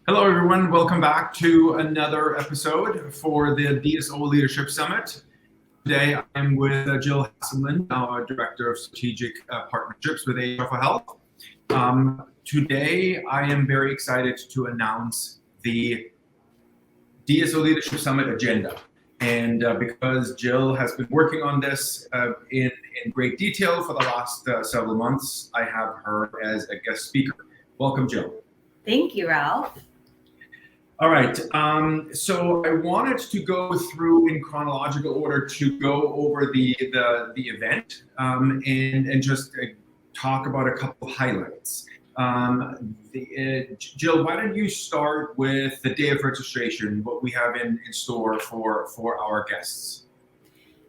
Hello, everyone. Welcome back to another episode for the DSO Leadership Summit. Today, I'm with Jill Hasselmann, our Director of Strategic Partnerships with HR for Health. Today, I am very excited to announce the DSO Leadership Summit agenda. And because Jill has been working on this in great detail for the last several months, I have her as a guest speaker. Welcome, Jill. Thank you, Ralf. All right, so I wanted to go through in chronological order to go over the event and just talk about a couple of highlights. Jill, why don't you start with the day of registration, what we have in store for our guests?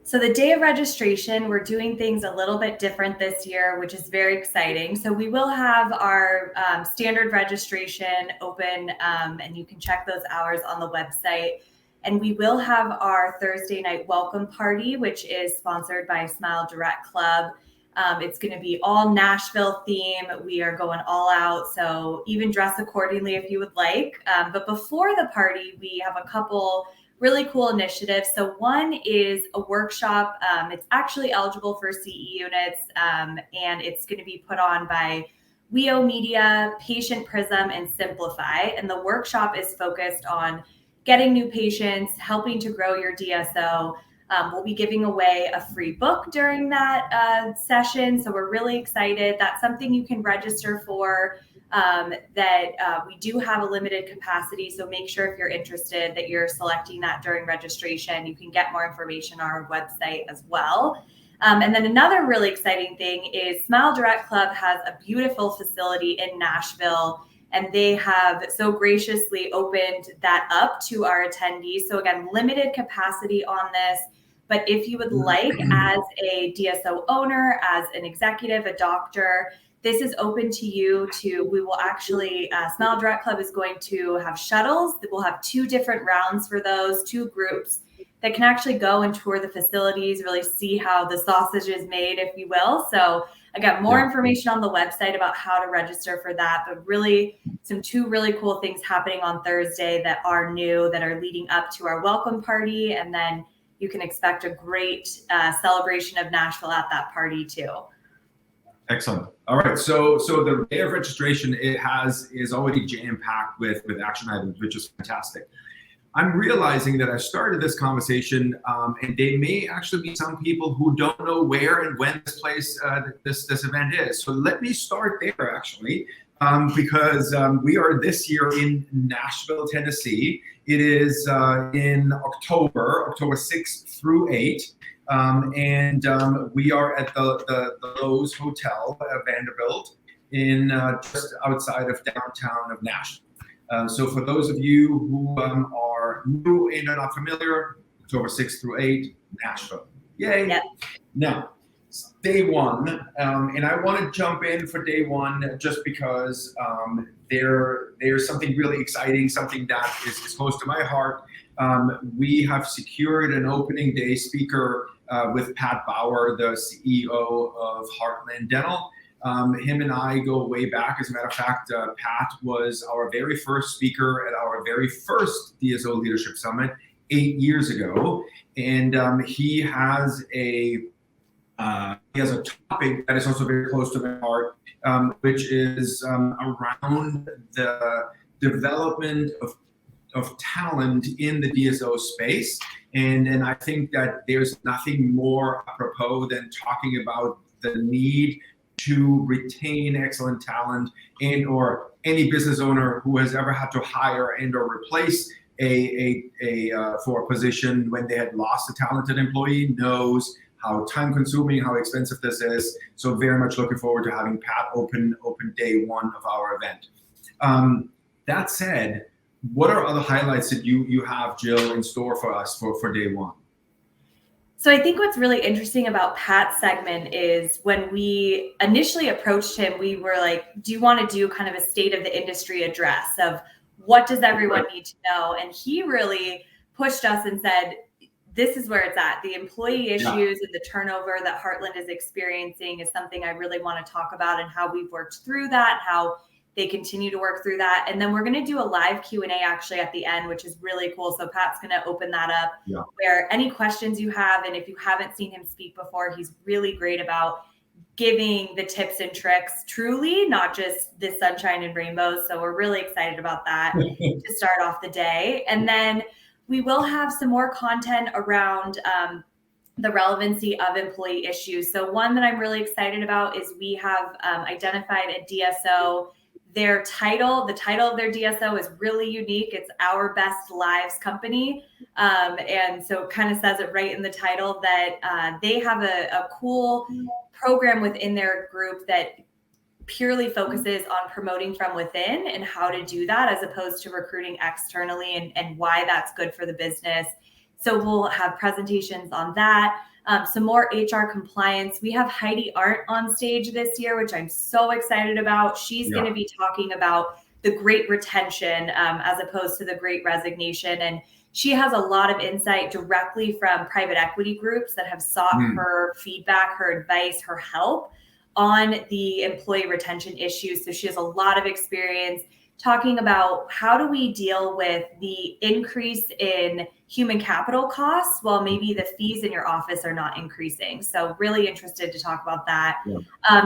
So the day of registration, we're doing things a little bit different this year, which is very exciting. So we will have our standard registration open, and you can check those hours on the website. And we will have our Thursday night welcome party, which is sponsored by Smile Direct Club. It's going to be all Nashville theme. We are going all out, so even dress accordingly if you would like. But before the party, we have a couple really cool initiatives. So one is a workshop. It's actually eligible for CE units, and it's going to be put on by WEO Media, Patient Prism, and Simplify. And the workshop is focused on getting new patients, helping to grow your DSO. We'll be giving away a free book during that session. So we're really excited. That's something you can register for. We do have a limited capacity, so make sure if you're interested that you're selecting that during registration. You can get more information on our website as well. And then another really exciting thing is Smile Direct Club has a beautiful facility in Nashville, and they have so graciously opened that up to our attendees. So again, limited capacity on this. But if you would like, as a DSO owner, as an executive, a doctor, this is open to you we will actually, Smile Direct Club is going to have shuttles. We'll have 2 different rounds for those, 2 groups that can actually go and tour the facilities, really see how the sausage is made, if you will. So again, more information on the website about how to register for that, but really 2 really cool things happening on Thursday that are new, that are leading up to our welcome party. And then you can expect a great celebration of Nashville at that party too. Excellent. All right. So the day of registration is already jam-packed with action items, which is fantastic. I'm realizing that I started this conversation, and there may actually be some people who don't know where and when this event is. So let me start there actually, because we are this year in Nashville, Tennessee. It is in October 6th through 8th. And we are at the Lowe's Hotel at Vanderbilt in just outside of downtown of Nashville. So for those of you who are new and are not familiar, October 6th through 8th, Nashville. Yay! Yep. Now, day one, and I want to jump in for day one just because there's something really exciting, something that is close to my heart. We have secured an opening day speaker with Pat Bauer, the CEO of Heartland Dental. Him and I go way back. As a matter of fact, Pat was our very first speaker at our very first DSO Leadership Summit 8 years ago. And he has a topic that is also very close to my heart, which is around the development of talent in the DSO space. And I think that there's nothing more apropos than talking about the need to retain excellent talent, and or any business owner who has ever had to hire and or replace for a position when they had lost a talented employee knows how time consuming, how expensive this is. So very much looking forward to having Pat open day one of our event. That said, what are other highlights that you have, Jill, in store for us for day one? So I think what's really interesting about Pat's segment is when we initially approached him, we were like, do you want to do kind of a state of the industry address of what does everyone need to know? And he really pushed us and said, this is where it's at. The employee issues and the turnover that Heartland is experiencing is something I really want to talk about, and how we've worked through that, how they continue to work through that. And then we're going to do a live Q&A actually at the end, which is really cool. So Pat's going to open that up where any questions you have, and if you haven't seen him speak before, he's really great about giving the tips and tricks truly, not just the sunshine and rainbows. So we're really excited about that to start off the day. And then we will have some more content around the relevancy of employee issues. So one that I'm really excited about is we have identified a DSO. The title of their DSO is really unique. It's Our Best Lives Company. And so it kind of says it right in the title that they have a cool program within their group that purely focuses on promoting from within and how to do that as opposed to recruiting externally and why that's good for the business. So we'll have presentations on that. Some more HR compliance. We have Heidi Arndt on stage this year, which I'm so excited about. She's going to be talking about the great retention as opposed to the great resignation. And she has a lot of insight directly from private equity groups that have sought her feedback, her advice, her help on the employee retention issues. So she has a lot of experience talking about how do we deal with the increase in human capital costs while maybe the fees in your office are not increasing. So really interested to talk about that.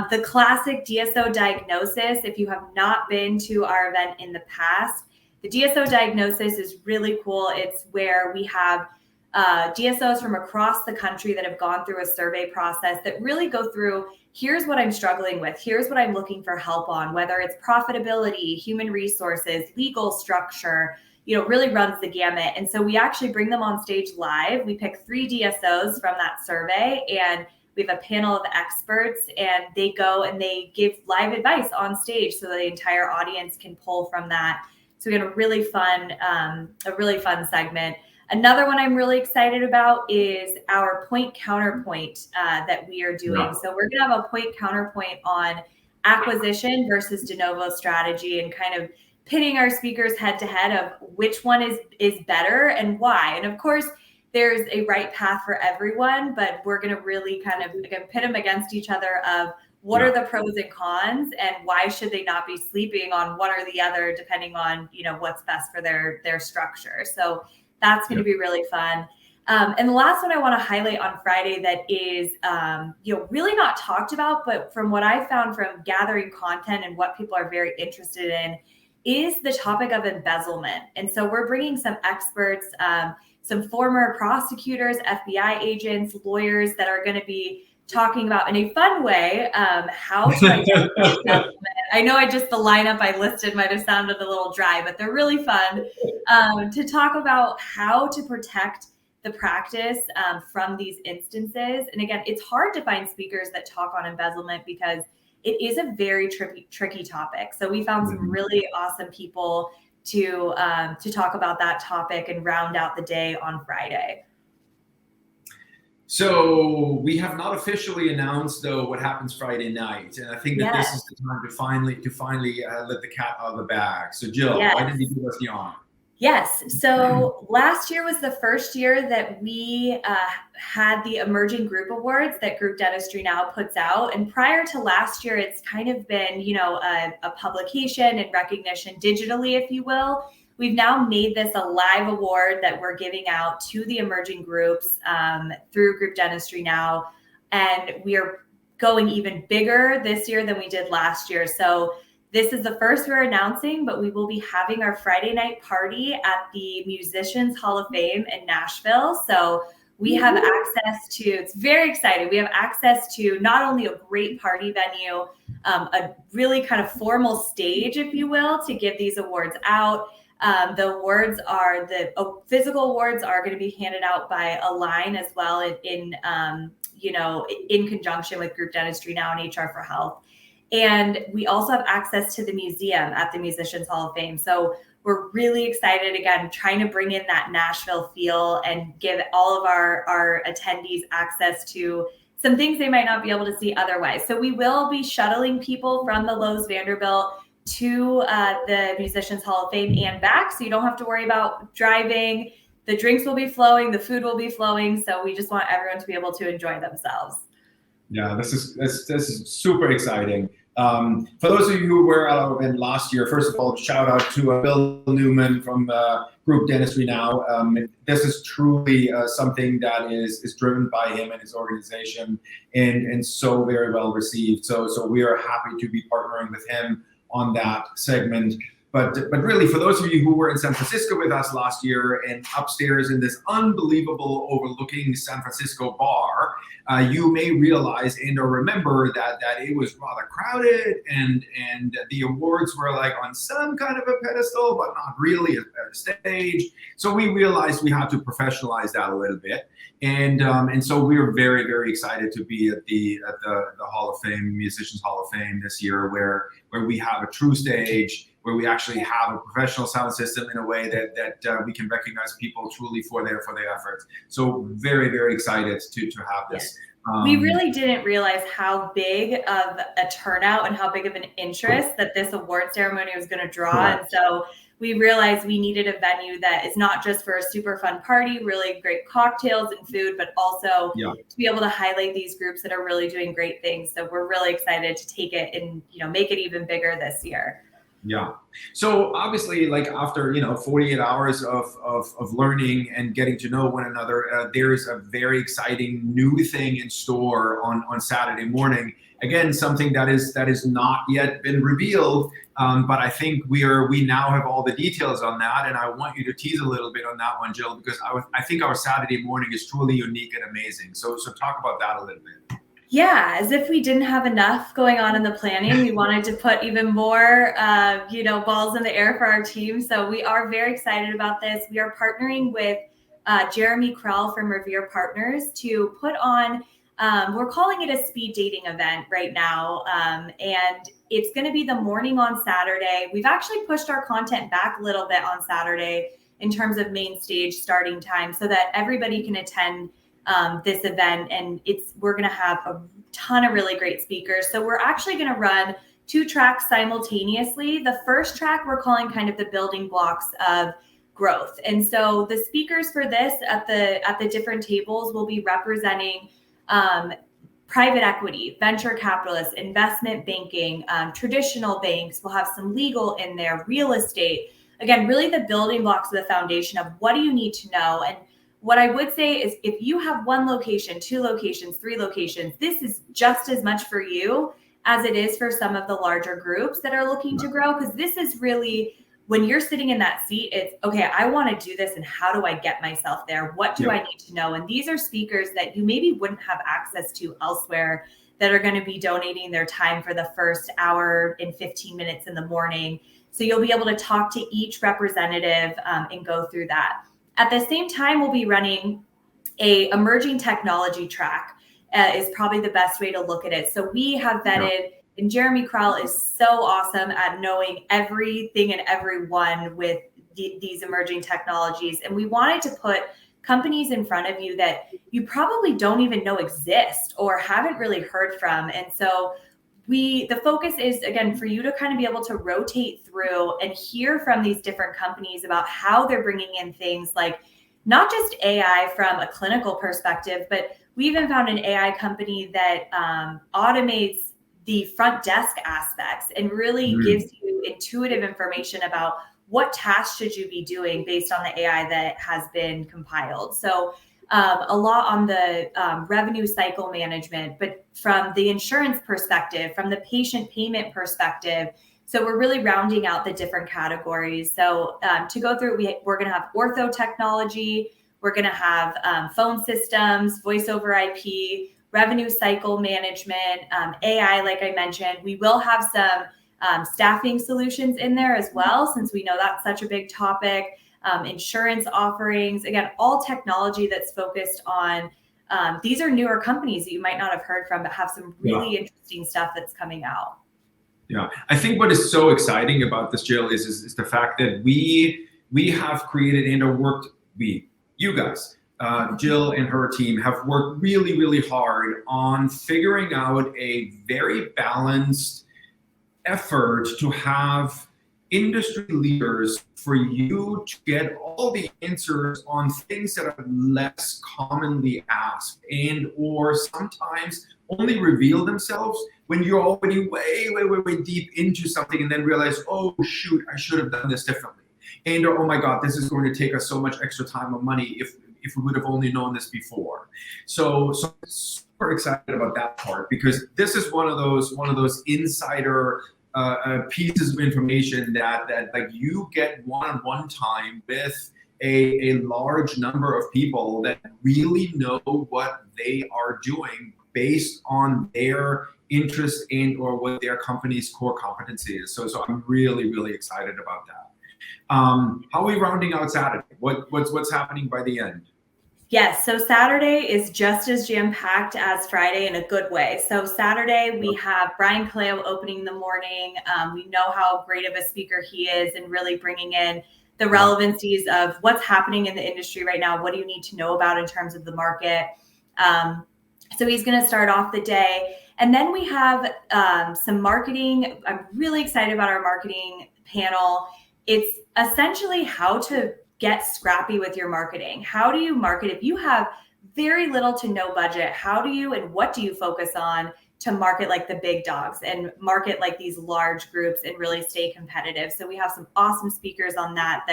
The classic DSO diagnosis, if you have not been to our event in the past, the DSO diagnosis is really cool. It's where we have DSOs from across the country that have gone through a survey process that really go through, here's what I'm struggling with, here's what I'm looking for help on, whether it's profitability, human resources, legal structure, really runs the gamut. And so we actually bring them on stage live. We pick 3 DSOs from that survey, and we have a panel of experts, and they go and they give live advice on stage so the entire audience can pull from that. So we got a really fun segment. Another one I'm really excited about is our point counterpoint that we are doing. So we're going to have a point counterpoint on acquisition versus de novo strategy and kind of pitting our speakers head to head of which one is better and why. And of course, there's a right path for everyone, but we're going to really kind of pit them against each other of what are the pros and cons and why should they not be sleeping on one or the other depending on, what's best for their structure. So that's going to be really fun. And the last one I want to highlight on Friday that is, really not talked about, but from what I found from gathering content and what people are very interested in is the topic of embezzlement. And so we're bringing some experts, some former prosecutors, FBI agents, lawyers that are going to be talking about in a fun way how to identify embezzlement. I know the lineup I listed might have sounded a little dry, but they're really fun to talk about how to protect the practice from these instances. And again, it's hard to find speakers that talk on embezzlement because it is a very tricky topic. So we found some really awesome people to talk about that topic and round out the day on Friday. So we have not officially announced though what happens Friday night, and I think that this is the time to finally let the cat out of the bag. So Jill, why didn't you give us the honor? Yes. So last year was the first year that we had the Emerging Group Awards that Group Dentistry now puts out. And prior to last year, it's kind of been, a publication and recognition digitally, if you will. We've now made this a live award that we're giving out to the emerging groups through Group Dentistry now. And we are going even bigger this year than we did last year. So this is the first we're announcing, but we will be having our Friday night party at the Musicians Hall of Fame in Nashville. So we have access to, it's very exciting. We have access to not only a great party venue, a really kind of formal stage, if you will, to give these awards out. The awards are physical awards are going to be handed out by Align as well in conjunction with Group Dentistry now and HR for Health. And we also have access to the museum at the Musicians Hall of Fame. So we're really excited, again, trying to bring in that Nashville feel and give all of our attendees access to some things they might not be able to see otherwise. So we will be shuttling people from the Lowe's Vanderbilt to the Musicians Hall of Fame and back. So you don't have to worry about driving. The drinks will be flowing, the food will be flowing. So we just want everyone to be able to enjoy themselves. Yeah, this is super exciting. For those of you who were at our event last year, first of all, shout out to Bill Newman from Group Dentistry Now. This is truly something that is driven by him and his organization, and so very well received. So we are happy to be partnering with him on that segment. But really, for those of you who were in San Francisco with us last year and upstairs in this unbelievable overlooking San Francisco bar, you may realize and or remember that it was rather crowded and the awards were like on some kind of a pedestal, but not really a stage. So we realized we had to professionalize that a little bit. And so we are very, very excited to be at the Hall of Fame, Musicians Hall of Fame this year, where we have a true stage, where we actually have a professional sound system in a way that we can recognize people truly for their efforts. So very, very excited to have this. We really didn't realize how big of a turnout and how big of an interest that this award ceremony was going to draw. Correct. And so we realized we needed a venue that is not just for a super fun party, really great cocktails and food, but also to be able to highlight these groups that are really doing great things. So we're really excited to take it and make it even bigger this year. Yeah. So obviously, like after 48 hours of learning and getting to know one another, there's a very exciting new thing in store on Saturday morning. Again, something that is not yet been revealed, but I think we now have all the details on that, and I want you to tease a little bit on that one, Jill, because I think our Saturday morning is truly unique and amazing. So talk about that a little bit. Yeah, as if we didn't have enough going on in the planning, we wanted to put even more, balls in the air for our team. So we are very excited about this. We are partnering with Jeremy Krell from Revere Partners to put on, we're calling it a speed dating event right now. And it's going to be the morning on Saturday. We've actually pushed our content back a little bit on Saturday in terms of main stage starting time so that everybody can attend this event, and we're going to have a ton of really great speakers. So we're actually going to run 2 tracks simultaneously. The first track we're calling kind of the building blocks of growth. And so the speakers for this at the different tables will be representing private equity, venture capitalists, investment banking, traditional banks. We'll have some legal in there, real estate. Again, really the building blocks of the foundation of what do you need to know. And what I would say is if you have 1 location, 2 locations, 3 locations, this is just as much for you as it is for some of the larger groups that are looking to grow. Because this is really, when you're sitting in that seat, it's, okay, I want to do this and how do I get myself there? What do I need to know? And these are speakers that you maybe wouldn't have access to elsewhere that are going to be donating their time for the first hour and 15 minutes in the morning. So you'll be able to talk to each representative and go through that. At the same time, we'll be running a emerging technology track is probably the best way to look at it. So we have vetted, and Jeremy Krell is so awesome at knowing everything and everyone with these emerging technologies. And we wanted to put companies in front of you that you probably don't even know exist or haven't really heard from. And so the focus is, again, for you to kind of be able to rotate through and hear from these different companies about how they're bringing in things like not just AI from a clinical perspective, but we even found an AI company that automates the front desk aspects and really gives you intuitive information about what tasks should you be doing based on the AI that has been compiled. So a lot on the revenue cycle management, but from the insurance perspective, from the patient payment perspective. So we're really rounding out the different categories. So to go through, we're going to have ortho technology, we're going to have phone systems, voice over IP, revenue cycle management, AI, like I mentioned. We will have some staffing solutions in there as well, since we know that's such a big topic. Insurance offerings, again, all technology that's focused on, these are newer companies that you might not have heard from, but have some really interesting stuff that's coming out. Yeah, I think what is so exciting about this, Jill, is the fact that we have created and worked, you guys, Jill and her team have worked really, really hard on figuring out a very balanced effort to have industry leaders for you to get all the answers on things that are less commonly asked and or sometimes only reveal themselves when you're already way deep into something and then realize, oh shoot, I should have done this differently. And or, oh my God, this is going to take us so much extra time and money if we would have only known this before. So super excited about that part, because this is one of those insider pieces of information that like you get one-on-one time with a large number of people that really know what they are doing based on their interest in or what their company's core competency is. So I'm really excited about that. How are we rounding out Saturday? What's happening by the end? Yes, so Saturday is just as jam-packed as Friday in a good way. So Saturday, we have Brian Kaleo opening the morning. We know how great of a speaker he is and really bringing in the relevancies of what's happening in the industry right now. What do you need to know about in terms of the market? So he's going to start off the day. And then we have some marketing. I'm really excited about our marketing panel. It's essentially how to get scrappy with your marketing. How do you market if you have very little to no budget? How do you and what do you focus on to market like the big dogs and market like these large groups and really stay competitive? So we have some awesome speakers on that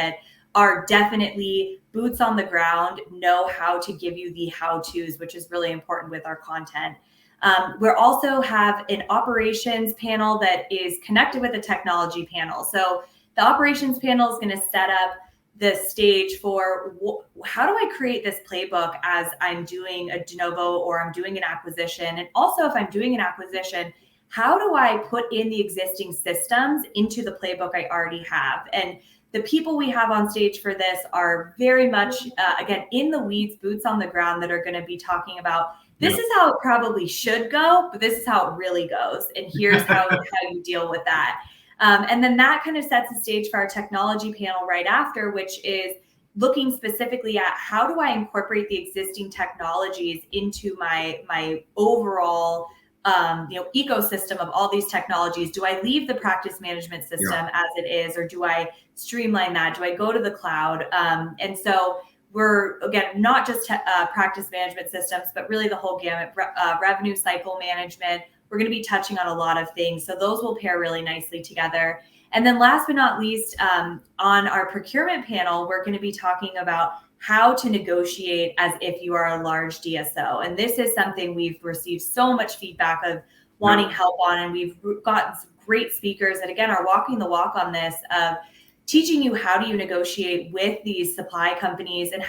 are definitely boots on the ground, know how to give you the how-tos, which is really important with our content. We also have an operations panel that is connected with a technology panel. So the operations panel is going to set up the stage for how do I create this playbook as I'm doing a de novo or I'm doing an acquisition? And also if I'm doing an acquisition, how do I put in the existing systems into the playbook I already have? And the people we have on stage for this are very much, again, in the weeds, boots on the ground, that are going to be talking about this is how it probably should go, but this is how it really goes. And here's how you deal with that. And then that kind of sets the stage for our technology panel right after, which is looking specifically at how do I incorporate the existing technologies into my overall ecosystem of all these technologies. Do I leave the practice management system as it is, or do I streamline that? Do I go to the cloud? And so we're, again, not just practice management systems, but really the whole gamut, revenue cycle management. We're going to be touching on a lot of things. So those will pair really nicely together. And then last but not least, on our procurement panel, we're going to be talking about how to negotiate as if you are a large DSO. And this is something we've received so much feedback of wanting help on. And we've got some great speakers that, again, are walking the walk on this, of teaching you how do you negotiate with these supply companies and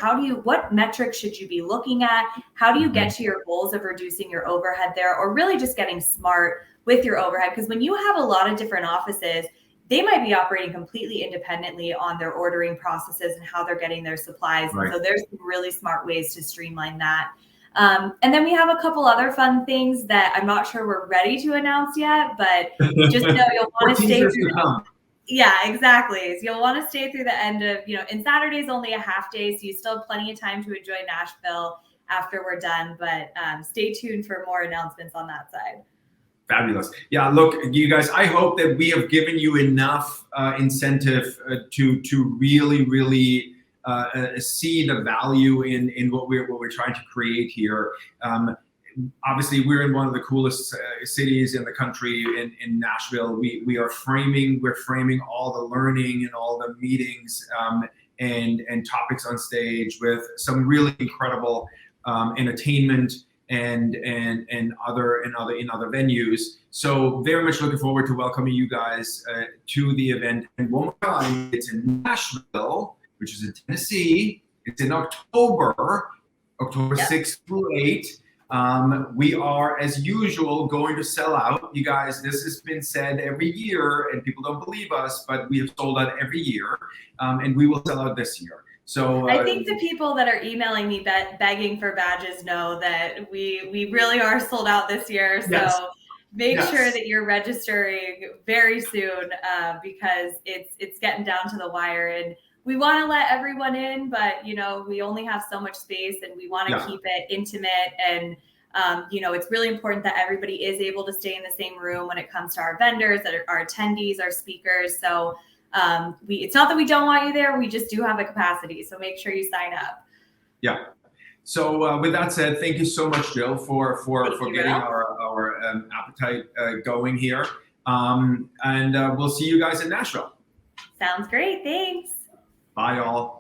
what metrics should you be looking at? How do you get to your goals of reducing your overhead there, or really just getting smart with your overhead? Because when you have a lot of different offices, they might be operating completely independently on their ordering processes and how they're getting their supplies. Right. And so there's some really smart ways to streamline that. And then we have a couple other fun things that I'm not sure we're ready to announce yet, but just know you'll want to stay through. Yeah, exactly. So you'll want to stay through the end of, and Saturday's only a half day, so you still have plenty of time to enjoy Nashville after we're done, but stay tuned for more announcements on that side. Fabulous. Yeah, look, you guys, I hope that we have given you enough incentive to really see the value in what we're trying to create here. Obviously, we're in one of the coolest cities in the country, in Nashville. We're framing all the learning and all the meetings and topics on stage with some really incredible entertainment and other venues. So very much looking forward to welcoming you guys to the event. And one more time, it's in Nashville, which is in Tennessee. It's in October 6th through 8th. We are, as usual, going to sell out. You guys, this has been said every year, and people don't believe us, but we have sold out every year, and we will sell out this year. So I think the people that are emailing me begging for badges know that we really are sold out this year. So make sure that you're registering very soon, because it's getting down to the wire, and we want to let everyone in, but we only have so much space, and we want to keep it intimate. And it's really important that everybody is able to stay in the same room when it comes to our vendors, that are our attendees, our speakers. So It's not that we don't want you there. We just do have the capacity. So make sure you sign up. Yeah. So with that said, thank you so much, Jill, for getting Ralf. our appetite going here. And we'll see you guys in Nashville. Sounds great. Thanks. Bye, all.